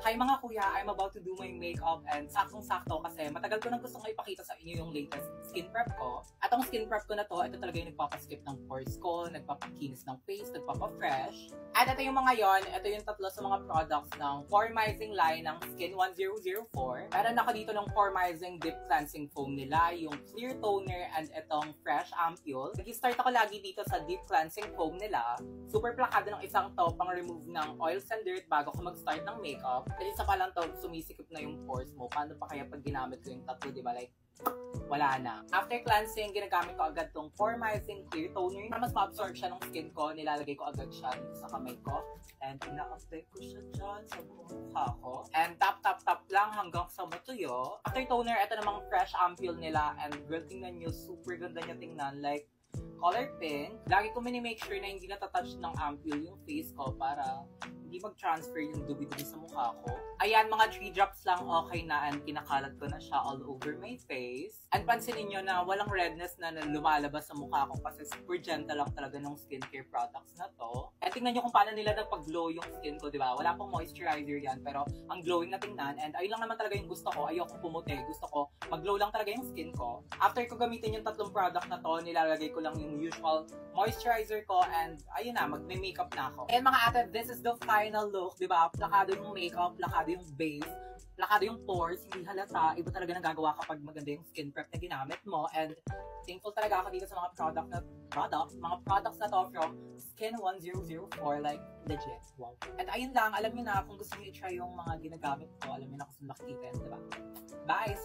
Hi mga kuya, I'm about to do my makeup and saktong-sakto kasi matagal ko nang gustong ipakita sa inyo yung latest skin prep ko. At ang skin prep ko na to, ito talaga yung nagpapaskip ng pores ko, nagpapakinis ng face, nagpapafresh. At ito yung mga yon, ito yung tatlo sa mga products ng Pormizing line ng Skin 1004. Meron ako dito ng Pormizing Deep Cleansing Foam nila, yung Clear Toner and itong Fresh Ampule. Nag-start ako lagi dito sa Deep Cleansing Foam nila. Super plakado ng isang to pang remove ng oils and dirt bago ko mag-start ng makeup. Kasi isa pa lang to, sumisikip na yung pores mo. Paano pa kaya pag ginamit ko yung tatlo, di ba? Like, wala na. After cleansing, ginagamit ko agad tong Pormizing Clear Toner. Para mas ma-absorb siya ng skin ko, nilalagay ko agad siya sa kamay ko. And ina-apply ko siya dyan sa buong mukha ko. And tap lang hanggang sa matuyo. After toner, ito namang Fresh Ampule nila. And girl, tingnan nyo, super ganda niya tingnan. Like, color pink. Lagi ko minimake sure na hindi natatouch ng ampule yung face ko para hindi mag-transfer yung dubi-dubi sa mukha ko. Ayan, mga 3 drops lang okay na and kinakalat ko na siya all over my face. And pansinin nyo na walang redness na lumalabas sa mukha ko kasi super gentle lang talaga ng skincare products na to. And tingnan nyo kung paano nila nagpag-glow yung skin ko, di ba? Wala pang moisturizer yan, pero ang glowing na tingnan. And ayun lang naman talaga yung gusto ko. Ayoko pumuti. Gusto ko mag-glow lang talaga yung skin ko. After ko gamitin yung tatlong product na to, nilalagay ko lang yung usual moisturizer ko and ayun na, magme-makeup na ako. And mga ate, this is the final look, di ba? Plakado yung makeup, plakado yung base, plakado yung pores, hindi halata. Iba talaga nagagawa kapag maganda yung skin prep na ginamit mo. And thankful talaga ako dito sa mga mga products na to from Skin 1004, like legit. Wow. And ayun lang, alam niyo na kung gusto niyo i-try yung mga ginagamit ko, alam niyo na kung saan makikita yan, di ba? Bye!